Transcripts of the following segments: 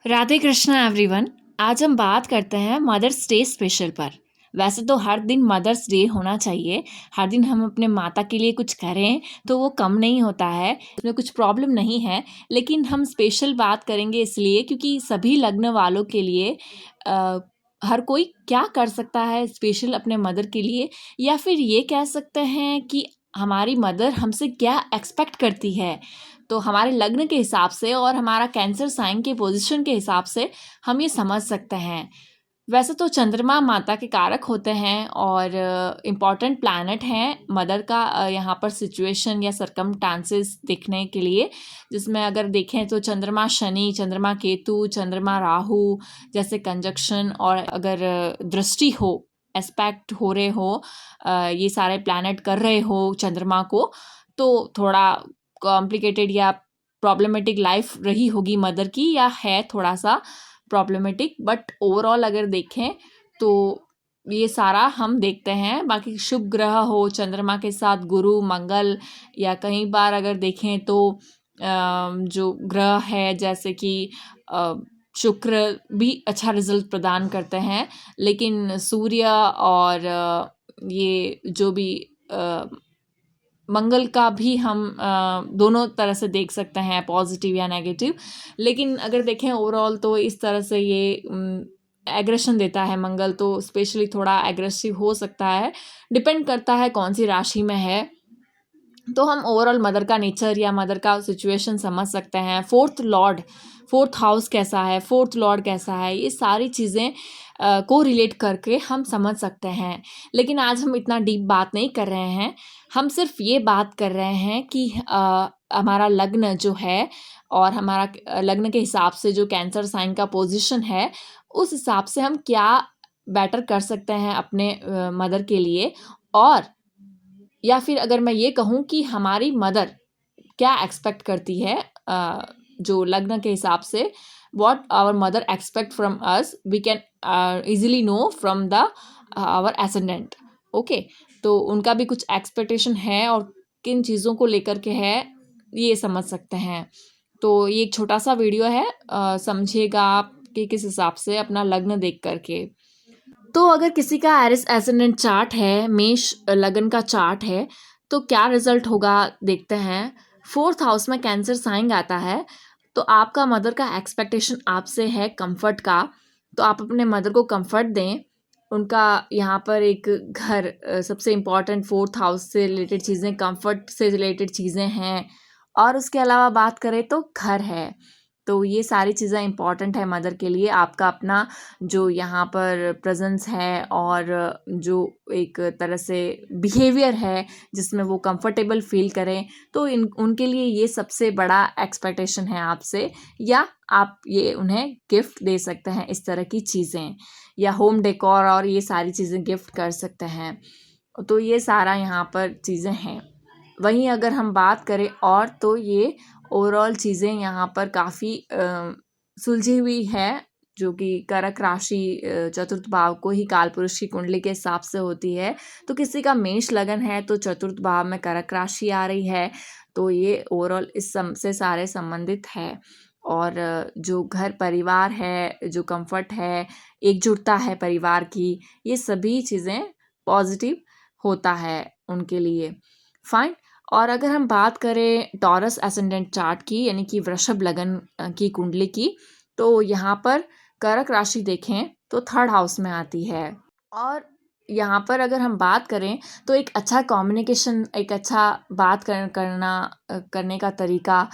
Radhe Krishna everyone. आज हम बात करते हैं मदर्स डे स्पेशल पर। वैसे तो हर दिन मदर्स डे होना चाहिए, हर दिन हम अपने माता के लिए कुछ करें तो वो कम नहीं होता है, इसमें कुछ प्रॉब्लम नहीं है। लेकिन हम स्पेशल बात करेंगे इसलिए क्योंकि सभी लग्न वालों के लिए अ, हर कोई क्या कर सकता है स्पेशल अपने मदर के लिए, या फिर ये कह सकते हैं कि हमारी मदर हमसे क्या एक्सपेक्ट करती है। तो हमारे लग्न के हिसाब से और हमारा कैंसर साइन के पोजीशन के हिसाब से हम ये समझ सकते हैं। वैसे तो चंद्रमा माता के कारक होते हैं और इम्पॉर्टेंट प्लैनेट हैं मदर का यहाँ पर सिचुएशन या सरकमस्टांसेस देखने के लिए। जिसमें अगर देखें तो चंद्रमा शनि, चंद्रमा केतु, चंद्रमा राहु जैसे कंजक्शन, और अगर दृष्टि हो, एस्पेक्ट हो रहे हो, ये सारे प्लैनेट कर रहे हो चंद्रमा को, तो थोड़ा कॉम्प्लिकेटेड या प्रॉब्लमेटिक लाइफ रही होगी मदर की, या है थोड़ा सा प्रॉब्लमेटिक। बट ओवरऑल अगर देखें तो ये सारा हम देखते हैं। बाकी शुभ ग्रह हो चंद्रमा के साथ गुरु मंगल, या कई बार अगर देखें तो जो ग्रह है जैसे कि शुक्र भी अच्छा रिजल्ट प्रदान करते हैं। लेकिन सूर्य और ये जो भी मंगल का भी हम दोनों तरह से देख सकते हैं, पॉजिटिव या नेगेटिव। लेकिन अगर देखें ओवरऑल तो इस तरह से ये एग्रेशन देता है मंगल, तो स्पेशली थोड़ा एग्रेसिव हो सकता है, डिपेंड करता है कौन सी राशि में है। तो हम ओवरऑल मदर का नेचर या मदर का सिचुएशन समझ सकते हैं। फोर्थ हाउस कैसा है, फोर्थ लॉर्ड कैसा है, ये सारी चीज़ें को रिलेट करके हम समझ सकते हैं। लेकिन आज हम इतना डीप बात नहीं कर रहे हैं, हम सिर्फ ये बात कर रहे हैं कि हमारा लग्न जो है और हमारा लग्न के हिसाब से जो कैंसर साइन का पोजीशन है, उस हिसाब से हम क्या बेटर कर सकते हैं अपने मदर के लिए। और या फिर अगर मैं ये कहूँ कि हमारी मदर क्या एक्सपेक्ट करती है जो लग्न के हिसाब से, what our mother expect from us, we can easily know from the our ascendant. Okay, तो उनका भी कुछ एक्सपेक्टेशन है और किन चीज़ों को लेकर के है, ये समझ सकते हैं। तो ये एक छोटा सा वीडियो है, समझिएगा आप कि किस हिसाब से अपना लग्न देख करके। तो अगर किसी का एरिस एसेंडेंट चार्ट है, मेष लगन का चार्ट है, तो क्या रिजल्ट होगा देखते हैं। फोर्थ हाउस में कैंसर साइन आता है, तो आपका मदर का एक्सपेक्टेशन आपसे है कंफर्ट का। तो आप अपने मदर को कंफर्ट दें। उनका यहाँ पर एक घर, सबसे इम्पॉर्टेंट फोर्थ हाउस से रिलेटेड चीज़ें, कंफर्ट से रिलेटेड चीज़ें हैं। और उसके अलावा बात करें तो घर है, तो ये सारी चीज़ें इम्पॉर्टेंट है मदर के लिए। आपका अपना जो यहाँ पर प्रेजेंस है और जो एक तरह से बिहेवियर है जिसमें वो कंफर्टेबल फील करें, तो इन उनके लिए ये सबसे बड़ा एक्सपेक्टेशन है आपसे। या आप ये उन्हें गिफ्ट दे सकते हैं, इस तरह की चीज़ें, या होम डेकोर और ये सारी चीज़ें गिफ्ट कर सकते हैं। तो ये सारा यहाँ पर चीज़ें हैं। वहीं अगर हम बात करें और, तो ये ओवरऑल चीज़ें यहाँ पर काफ़ी सुलझी हुई है, जो कि करक राशि चतुर्थ भाव को ही कालपुरुष की कुंडली के हिसाब से होती है। तो किसी का मेष लगन है तो चतुर्थ भाव में करक राशि आ रही है, तो ये ओवरऑल इस सम से सारे संबंधित है। और जो घर परिवार है, जो कंफर्ट है, एकजुटता है परिवार की, ये सभी चीज़ें पॉजिटिव होता है उनके लिए। फाइन। और अगर हम बात करें टॉरस एसेंडेंट चार्ट की, यानी कि वृषभ लगन की कुंडली की, तो यहाँ पर कर्क राशि देखें तो थर्ड हाउस में आती है। और यहाँ पर अगर हम बात करें तो एक अच्छा कम्युनिकेशन, एक अच्छा बात करने का तरीका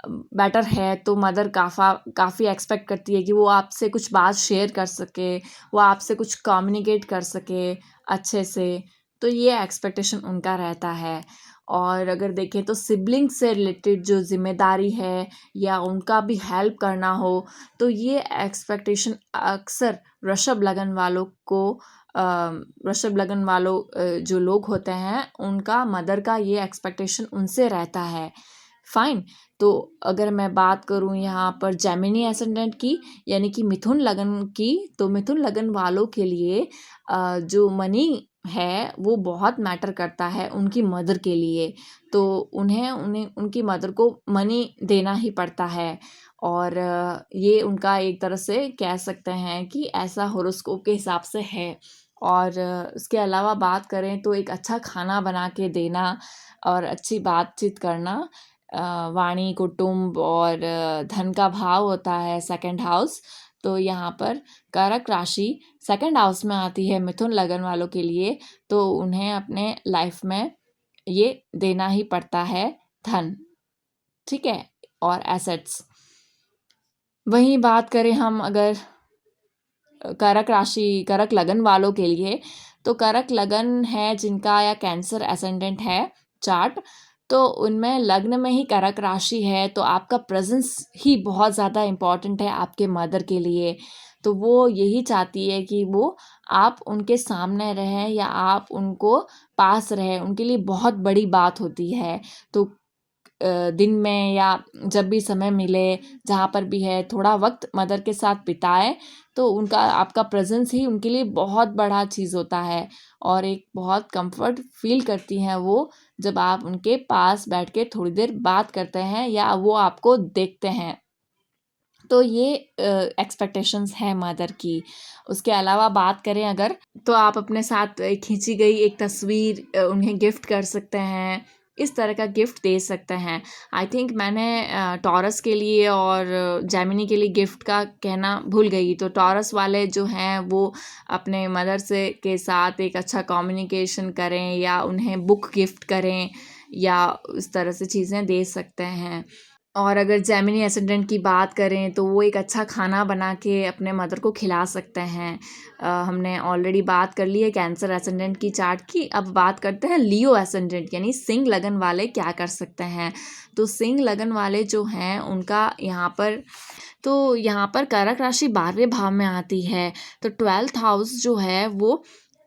बेटर है। तो मदर काफ़ी एक्सपेक्ट करती है कि वो आपसे कुछ बात शेयर कर सके, वो आपसे कुछ कम्युनिकेट कर सके अच्छे से। तो ये एक्सपेक्टेशन उनका रहता है। और अगर देखें तो सिबलिंग से रिलेटेड जो जिम्मेदारी है या उनका भी हेल्प करना हो, तो ये एक्सपेक्टेशन अक्सर वृषभ लगन वालों को, वृषभ लगन वालों जो लोग होते हैं, उनका मदर का ये एक्सपेक्टेशन उनसे रहता है। फाइन। तो अगर मैं बात करूँ यहाँ पर जेमिनी एसेंडेंट की, यानी कि मिथुन लगन की, तो मिथुन लगन वालों के लिए जो मनी है वो बहुत मैटर करता है उनकी मदर के लिए। तो उन्हें उन्हें उनकी मदर को मनी देना ही पड़ता है। और ये उनका एक तरह से कह सकते हैं कि ऐसा हॉरोस्कोप के हिसाब से है। और उसके अलावा बात करें तो एक अच्छा खाना बना के देना और अच्छी बातचीत करना, वाणी, कुटुंब और धन का भाव होता है सेकंड हाउस। तो यहाँ पर कर्क राशि सेकंड हाउस में आती है मिथुन लगन वालों के लिए, तो उन्हें अपने लाइफ में ये देना ही पड़ता है, धन, ठीक है, और एसेट्स। वहीं बात करें हम अगर कर्क राशि कर्क लगन वालों के लिए, तो कर्क लगन है जिनका या कैंसर एसेंडेंट है चार्ट, तो उनमें लग्न में ही कर्क राशि है, तो आपका प्रेजेंस ही बहुत ज़्यादा इम्पॉर्टेंट है आपके मदर के लिए। तो वो यही चाहती है कि वो आप उनके सामने रहें या आप उनको पास रहें, उनके लिए बहुत बड़ी बात होती है। तो दिन में या जब भी समय मिले, जहाँ पर भी है, थोड़ा वक्त मदर के साथ बिताएं, तो उनका आपका प्रेजेंस ही उनके लिए बहुत बड़ा चीज़ होता है। और एक बहुत कंफर्ट फील करती हैं वो जब आप उनके पास बैठ के थोड़ी देर बात करते हैं या वो आपको देखते हैं। तो ये एक्सपेक्टेशंस है मदर की। उसके अलावा बात करें अगर, तो आप अपने साथ खींची गई एक तस्वीर उन्हें गिफ्ट कर सकते हैं, इस तरह का गिफ्ट दे सकते हैं। आई थिंक मैंने टॉरस के लिए और जेमिनी के लिए गिफ्ट का कहना भूल गई। तो टॉरस वाले जो हैं वो अपने मदर से के साथ एक अच्छा कम्युनिकेशन करें या उन्हें बुक गिफ्ट करें या उस तरह से चीज़ें दे सकते हैं। और अगर जेमिनी एसेंडेंट की बात करें तो वो एक अच्छा खाना बना के अपने मदर को खिला सकते हैं। हमने ऑलरेडी बात कर ली है कैंसर एसेंडेंट की चार्ट की। अब बात करते हैं लियो एसेंडेंट यानी सिंह लगन वाले क्या कर सकते हैं। तो सिंह लगन वाले जो हैं उनका यहाँ पर कर्क राशि 12वें भाव में आती है। तो 12th हाउस जो है वो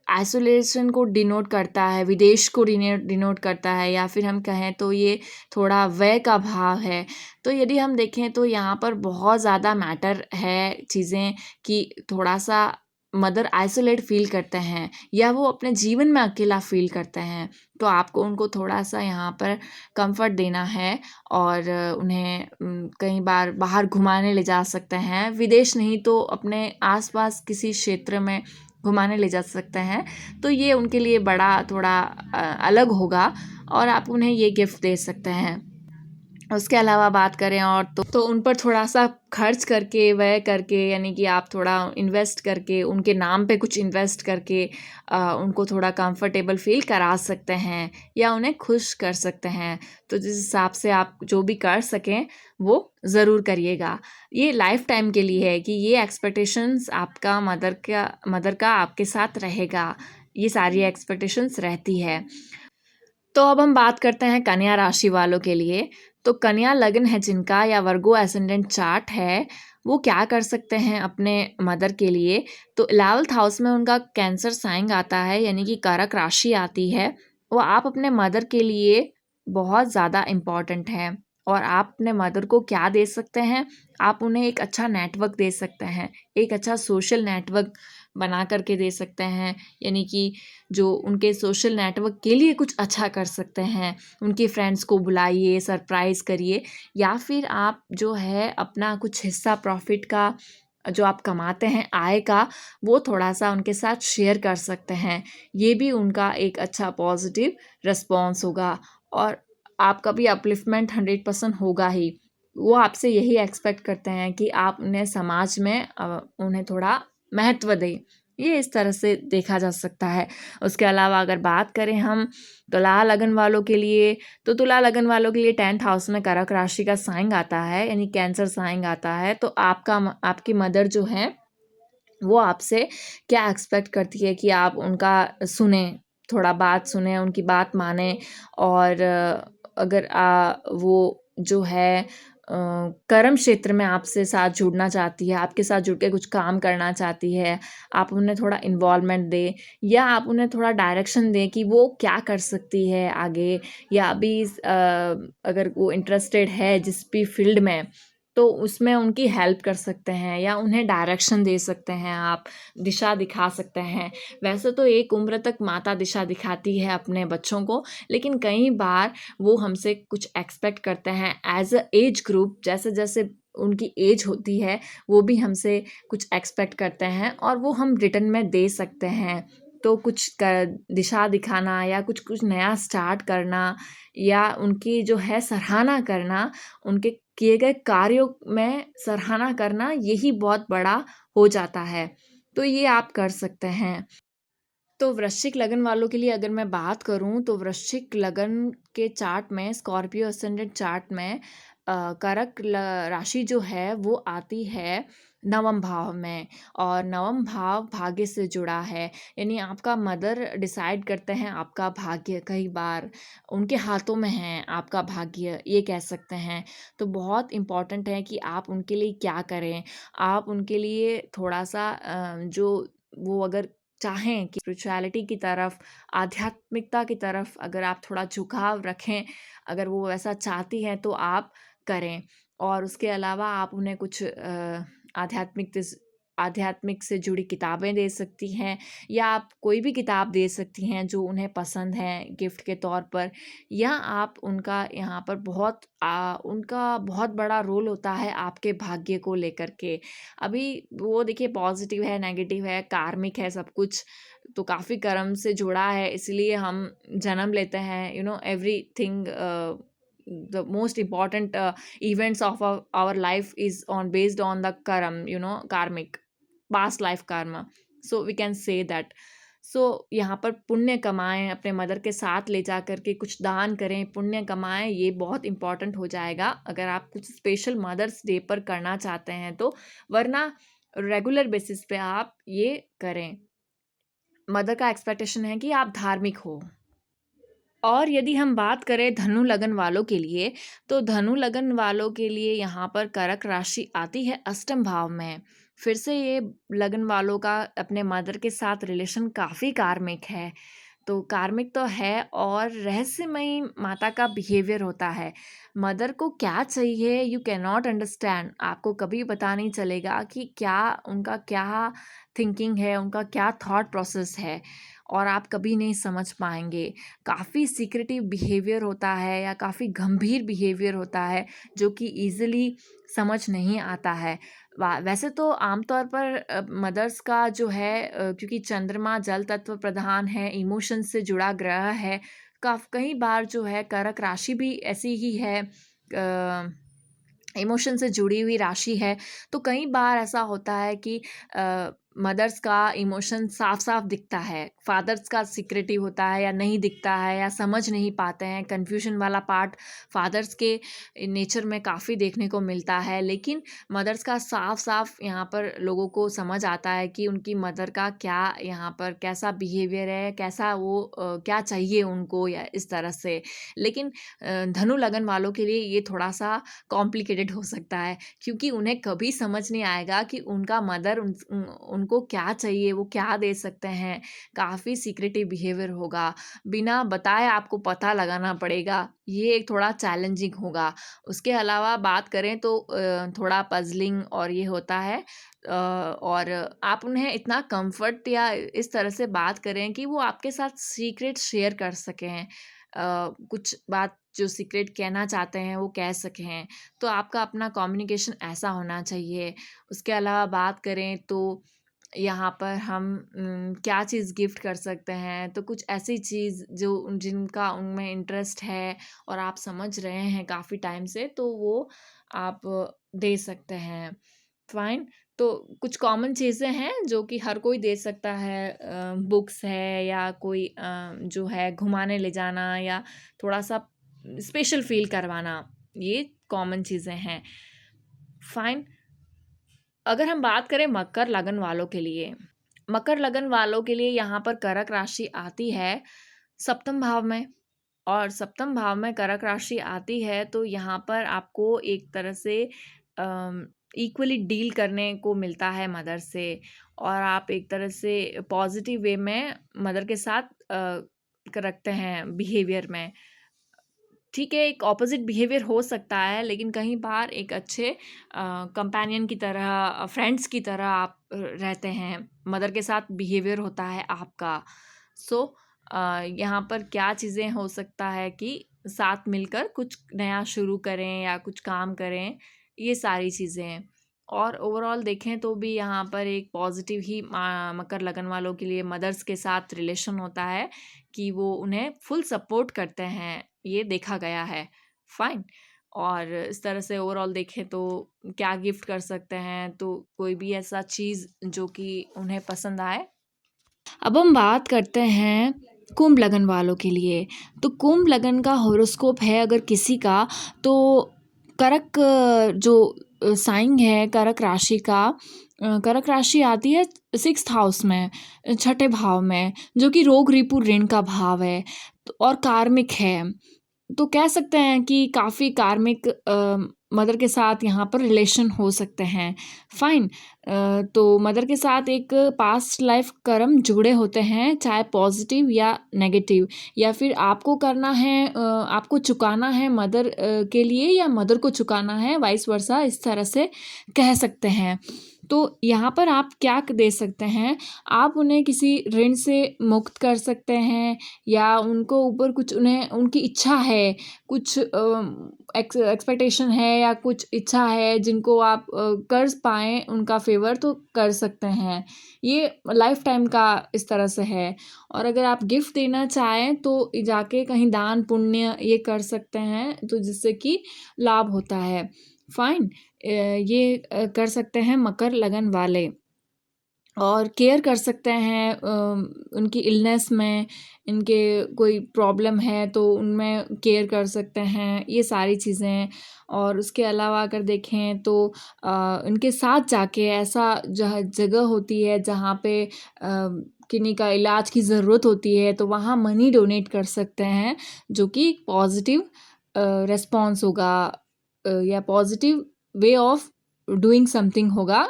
आइसोलेशन को डिनोट करता है, विदेश को डिनोट करता है, या फिर हम कहें तो ये थोड़ा व्यय का भाव है। तो यदि हम देखें तो यहाँ पर बहुत ज़्यादा मैटर है चीज़ें कि थोड़ा सा मदर आइसोलेट फील करते हैं या वो अपने जीवन में अकेला फील करते हैं। तो आपको उनको थोड़ा सा यहाँ पर कंफर्ट देना है और उन्हें कई बार बाहर घुमाने ले जा सकते हैं, विदेश नहीं तो अपने आसपास किसी क्षेत्र में घुमाने ले जा सकते हैं। तो ये उनके लिए बड़ा थोड़ा अलग होगा और आप उन्हें ये गिफ्ट दे सकते हैं। उसके अलावा बात करें और तो उन पर थोड़ा सा खर्च करके, व्यय करके, यानी कि आप थोड़ा इन्वेस्ट करके उनके नाम पे कुछ इन्वेस्ट करके उनको थोड़ा कंफर्टेबल फील करा सकते हैं या उन्हें खुश कर सकते हैं। तो जिस हिसाब से आप जो भी कर सकें वो ज़रूर करिएगा। ये लाइफ टाइम के लिए है कि ये एक्सपेक्टेशंस आपका मदर का आपके साथ रहेगा, ये सारी एक्सपेक्टेशंस रहती है। तो अब हम बात करते हैं कन्या राशि वालों के लिए। तो कन्या लग्न है जिनका या वर्गो एसेंडेंट चार्ट है, वो क्या कर सकते हैं अपने मदर के लिए। तो 11th हाउस में उनका कैंसर साइन आता है यानी कि कर्क राशि आती है। वो आप अपने मदर के लिए बहुत ज़्यादा इम्पॉर्टेंट है और आप अपने मदर को क्या दे सकते हैं, आप उन्हें एक अच्छा नेटवर्क दे सकते हैं, एक अच्छा सोशल नेटवर्क बना करके दे सकते हैं। यानी कि जो उनके सोशल नेटवर्क के लिए कुछ अच्छा कर सकते हैं, उनके फ्रेंड्स को बुलाइए, सरप्राइज़ करिए, या फिर आप जो है अपना कुछ हिस्सा प्रॉफिट का जो आप कमाते हैं आय का, वो थोड़ा सा उनके साथ शेयर कर सकते हैं। ये भी उनका एक अच्छा पॉजिटिव रिस्पॉन्स होगा और आपका भी अपलिफ्टमेंट 100% होगा ही। वो आपसे यही एक्सपेक्ट करते हैं कि आप उन्हें समाज में उन्हें थोड़ा महत्व दें। ये इस तरह से देखा जा सकता है। उसके अलावा अगर बात करें हम तुला लगन वालों के लिए, तो तुला लगन वालों के लिए 10th हाउस में कर्क राशि का साइन आता है यानी कैंसर साइन आता है। तो आपकी मदर जो है वो आपसे क्या एक्सपेक्ट करती है कि आप उनका सुने, थोड़ा बात सुने, उनकी बात माने। और अगर वो जो है कर्म क्षेत्र में आपसे साथ जुड़ना चाहती है, आपके साथ जुड़ के कुछ काम करना चाहती है, आप उन्हें थोड़ा इन्वॉल्वमेंट दें या आप उन्हें थोड़ा डायरेक्शन दें कि वो क्या कर सकती है आगे, या अभी अगर वो इंटरेस्टेड है जिस भी फील्ड में, तो उसमें उनकी हेल्प कर सकते हैं या उन्हें डायरेक्शन दे सकते हैं, आप दिशा दिखा सकते हैं। वैसे तो एक उम्र तक माता दिशा दिखाती है अपने बच्चों को, लेकिन कई बार वो हमसे कुछ एक्सपेक्ट करते हैं एज अ एज ग्रुप। जैसे जैसे उनकी एज होती है, वो भी हमसे कुछ एक्सपेक्ट करते हैं और वो हम रिटर्न में दे सकते हैं। तो कुछ दिशा दिखाना या कुछ कुछ नया स्टार्ट करना या उनकी जो है सराहना करना, उनके किए गए कार्यों में सराहना करना, यही बहुत बड़ा हो जाता है। तो ये आप कर सकते हैं। तो वृश्चिक लगन वालों के लिए अगर मैं बात करूं, तो वृश्चिक लगन के चार्ट में, स्कॉर्पियो असेंडेंट चार्ट में राशि जो है वो आती है नवम भाव में, और नवम भाव भाग्य से जुड़ा है। यानी आपका मदर डिसाइड करते हैं आपका भाग्य, कई बार उनके हाथों में है आपका भाग्य, ये कह सकते हैं। तो बहुत इम्पॉर्टेंट है कि आप उनके लिए क्या करें। आप उनके लिए थोड़ा सा जो वो अगर चाहें कि स्पिरिचुअलिटी की तरफ, आध्यात्मिकता की तरफ अगर आप थोड़ा झुकाव रखें, अगर वो वैसा चाहती हैं तो आप करें। और उसके अलावा आप उन्हें कुछ आध्यात्मिक से जुड़ी किताबें दे सकती हैं, या आप कोई भी किताब दे सकती हैं जो उन्हें पसंद है गिफ्ट के तौर पर। या आप उनका यहाँ पर उनका बहुत बड़ा रोल होता है आपके भाग्य को लेकर के। अभी वो देखिए पॉजिटिव है, नेगेटिव है, कार्मिक है सब कुछ, तो काफ़ी कर्म से जुड़ा है, इसलिए हम जन्म लेते हैं। Everything, the most important events of our life is on based on the karmic past life karma, so we can say that. सो यहाँ पर पुण्य कमाएं, अपने मदर के साथ ले जा करके कुछ दान करें, पुण्य कमाएं, ये बहुत इंपॉर्टेंट हो जाएगा अगर आप कुछ स्पेशल मदर्स डे पर करना चाहते हैं तो। वरना रेगुलर बेसिस पे आप ये करें। मदर का एक्सपेक्टेशन है कि आप धार्मिक हो। और यदि हम बात करें धनु लगन वालों के लिए, तो धनु लगन वालों के लिए यहाँ पर कर्क राशि आती है अष्टम भाव में। फिर से ये लगन वालों का अपने मदर के साथ रिलेशन काफ़ी कार्मिक है। तो कार्मिक तो है, और रहस्यमयी माता का बिहेवियर होता है। मदर को क्या चाहिए यू कैन नॉट अंडरस्टैंड, आपको कभी पता नहीं चलेगा कि उनका क्या थिंकिंग है, उनका क्या थॉट प्रोसेस है, और आप कभी नहीं समझ पाएंगे। काफ़ी सीक्रेटिव बिहेवियर होता है या काफ़ी गंभीर बिहेवियर होता है जो कि ईज़िली समझ नहीं आता है। वैसे तो आमतौर पर मदर्स का जो है, क्योंकि चंद्रमा जल तत्व प्रधान है, इमोशंस से जुड़ा ग्रह है, कई बार जो है कर्क राशि भी ऐसी ही है, इमोशन से जुड़ी हुई राशि है। तो कई बार ऐसा होता है कि मदर्स का इमोशन साफ साफ दिखता है, फादर्स का सीक्रेटिव होता है या नहीं दिखता है, या समझ नहीं पाते हैं। कन्फ्यूजन वाला पार्ट फादर्स के नेचर में काफ़ी देखने को मिलता है, लेकिन मदर्स का साफ साफ यहाँ पर लोगों को समझ आता है कि उनकी मदर का क्या यहाँ पर कैसा बिहेवियर है, कैसा वो क्या चाहिए उनको, या इस तरह से। लेकिन धनु लगन वालों के लिए ये थोड़ा सा कॉम्प्लिकेटेड हो सकता है, क्योंकि उन्हें कभी समझ नहीं आएगा कि उनका मदर उनको क्या चाहिए, वो क्या दे सकते हैं। काफ़ी सीक्रेटिव बिहेवियर होगा, बिना बताए आपको पता लगाना पड़ेगा, ये एक थोड़ा चैलेंजिंग होगा। उसके अलावा बात करें तो थोड़ा पजलिंग और ये होता है, और आप उन्हें इतना कंफर्ट या इस तरह से बात करें कि वो आपके साथ सीक्रेट शेयर कर सकें, कुछ बात जो सीक्रेट कहना चाहते हैं वो कह सकें। तो आपका अपना कम्युनिकेशन ऐसा होना चाहिए। उसके अलावा बात करें तो यहाँ पर हम क्या चीज़ गिफ्ट कर सकते हैं, तो कुछ ऐसी चीज़ जो जिनका उनमें इंटरेस्ट है और आप समझ रहे हैं काफ़ी टाइम से, तो वो आप दे सकते हैं। फाइन। तो कुछ कॉमन चीज़ें हैं जो कि हर कोई दे सकता है, बुक्स है, या कोई जो है घुमाने ले जाना, या थोड़ा सा स्पेशल फील करवाना, ये कॉमन चीज़ें हैं। फाइन। अगर हम बात करें मकर लगन वालों के लिए, मकर लगन वालों के लिए यहाँ पर कर्क राशि आती है सप्तम भाव में। और सप्तम भाव में कर्क राशि आती है तो यहाँ पर आपको एक तरह से इक्वली डील करने को मिलता है मदर से, और आप एक तरह से पॉजिटिव वे में मदर के साथ रखते हैं बिहेवियर में। ठीक है, एक ऑपोजिट बिहेवियर हो सकता है, लेकिन कई बार एक अच्छे कंपेनियन की तरह, फ्रेंड्स की तरह आप रहते हैं, मदर के साथ बिहेवियर होता है आपका। सो यहाँ पर क्या चीज़ें हो सकता है कि साथ मिलकर कुछ नया शुरू करें या कुछ काम करें, ये सारी चीज़ें हैं। और ओवरऑल देखें तो भी यहाँ पर एक पॉजिटिव ही मकर लगन वालों के लिए मदर्स के साथ रिलेशन होता है कि वो उन्हें फुल सपोर्ट करते हैं, ये देखा गया है। फाइन। और इस तरह से ओवरऑल देखें तो क्या गिफ्ट कर सकते हैं, तो कोई भी ऐसा चीज़ जो कि उन्हें पसंद आए। अब हम बात करते हैं कुंभ लगन वालों के लिए। तो कुंभ लगन का हॉरोस्कोप है अगर किसी का, तो कर्क जो साइन है कर्क राशि का, कर्क राशि आती है 6th हाउस में, छठे भाव में, जो कि रोग रिपु ऋण का भाव है और कार्मिक है। तो कह सकते हैं कि काफ़ी कार्मिक मदर के साथ यहाँ पर रिलेशन हो सकते हैं। फाइन। तो मदर के साथ एक पास्ट लाइफ कर्म जुड़े होते हैं, चाहे पॉजिटिव या नेगेटिव, या फिर आपको करना है, आपको चुकाना है मदर के लिए, या मदर को चुकाना है, वाइस वर्सा, इस तरह से कह सकते हैं। तो यहाँ पर आप क्या दे सकते हैं, आप उन्हें किसी ऋण से मुक्त कर सकते हैं, या उनको ऊपर कुछ उन्हें उनकी इच्छा है, कुछ एक्सपेक्टेशन है या कुछ इच्छा है जिनको आप कर पाएँ उनका फ़ेवर, तो कर सकते हैं। ये लाइफ़ टाइम का इस तरह से है। और अगर आप गिफ्ट देना चाहें तो जाके कहीं दान पुण्य ये कर सकते हैं, तो जिससे कि लाभ होता है। फाइन। ये कर सकते हैं मकर लगन वाले। और केयर कर सकते हैं उनकी इलनेस में, इनके कोई प्रॉब्लम है तो उनमें केयर कर सकते हैं, ये सारी चीज़ें। और उसके अलावा अगर देखें तो उनके साथ जाके ऐसा जगह होती है जहाँ पे किन्हीं का इलाज की ज़रूरत होती है, तो वहाँ मनी डोनेट कर सकते हैं, जो कि पॉजिटिव रिस्पॉन्स होगा, या positive way of doing something होगा,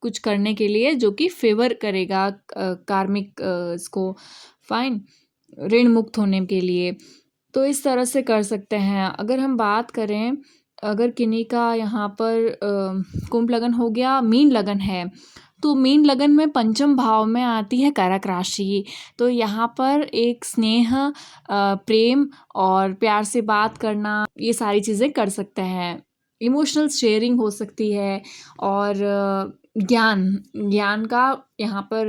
कुछ करने के लिए जो कि फ़ेवर करेगा कार्मिक इसको। फाइन। ऋण मुक्त होने के लिए। तो इस तरह से कर सकते हैं। अगर हम बात करें, अगर किन्हीं का यहाँ पर कुंभ लगन हो गया, मीन लगन है, तो मीन लगन में पंचम भाव में आती है कर्क राशि। तो यहाँ पर एक स्नेह, प्रेम और प्यार से बात करना, ये सारी चीज़ें कर सकते हैं। इमोशनल शेयरिंग हो सकती है। और ज्ञान ज्ञान का यहाँ पर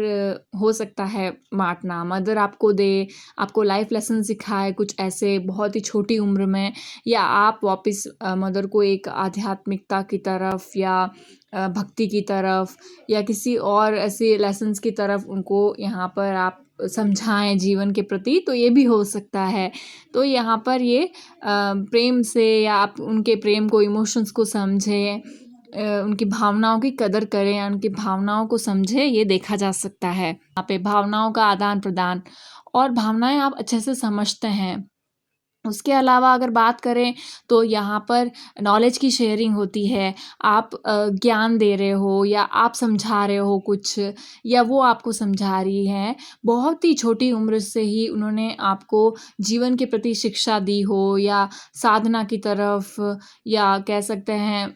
हो सकता है बाँटना। मदर आपको दे, आपको लाइफ लेसन सिखाए कुछ ऐसे बहुत ही छोटी उम्र में, या आप वापस मदर को एक आध्यात्मिकता की तरफ, या भक्ति की तरफ, या किसी और ऐसे लेसन्स की तरफ उनको यहाँ पर आप समझाएँ जीवन के प्रति, तो ये भी हो सकता है। तो यहाँ पर ये प्रेम से, या आप उनके प्रेम को, इमोशंस को समझें, उनकी भावनाओं की कदर करें या उनकी भावनाओं को समझें, ये देखा जा सकता है। यहाँ पे भावनाओं का आदान-प्रदान, और भावनाएँ आप अच्छे से समझते हैं। उसके अलावा अगर बात करें तो यहाँ पर नॉलेज की शेयरिंग होती है। आप ज्ञान दे रहे हो, या आप समझा रहे हो कुछ, या वो आपको समझा रही हैं। बहुत ही छोटी उम्र से ही उन्होंने आपको जीवन के प्रति शिक्षा दी हो, या साधना की तरफ, या कह सकते हैं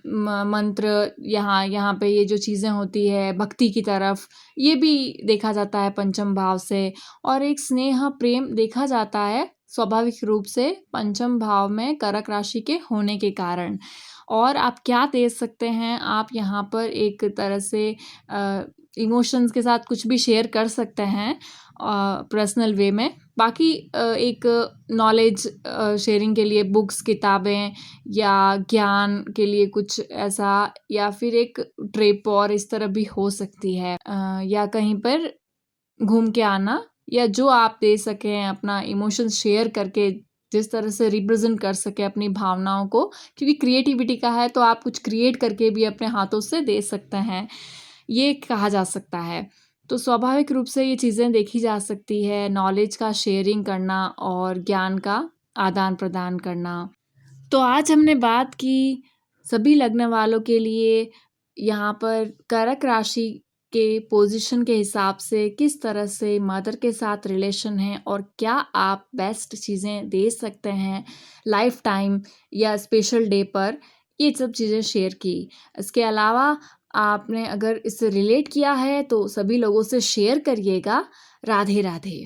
मंत्र, यहाँ यहाँ पे ये जो चीज़ें होती है भक्ति की तरफ, ये भी देखा जाता है पंचम भाव से। और एक स्नेह प्रेम देखा जाता है स्वाभाविक रूप से पंचम भाव में कर्क राशि के होने के कारण। और आप क्या दे सकते हैं, आप यहाँ पर एक तरह से इमोशंस के साथ कुछ भी शेयर कर सकते हैं पर्सनल वे में। बाकी एक नॉलेज शेयरिंग के लिए बुक्स, किताबें, या ज्ञान के लिए कुछ ऐसा, या फिर एक ट्रिप, और इस तरह भी हो सकती है। या कहीं पर घूम के आना, या जो आप दे सकें अपना इमोशंस शेयर करके, जिस तरह से रिप्रेजेंट कर सकें अपनी भावनाओं को, क्योंकि क्रिएटिविटी का है तो आप कुछ क्रिएट करके भी अपने हाथों से दे सकते हैं, ये कहा जा सकता है। तो स्वाभाविक रूप से ये चीज़ें देखी जा सकती है, नॉलेज का शेयरिंग करना और ज्ञान का आदान-प्रदान करना। तो आज हमने बात की सभी लग्न वालों के लिए यहाँ पर कर्क राशि के पोजीशन के हिसाब से किस तरह से मदर के साथ रिलेशन है, और क्या आप बेस्ट चीज़ें दे सकते हैं लाइफ टाइम या स्पेशल डे पर, ये सब चीज़ें शेयर की। इसके अलावा आपने अगर इससे रिलेट किया है तो सभी लोगों से शेयर करिएगा। राधे राधे।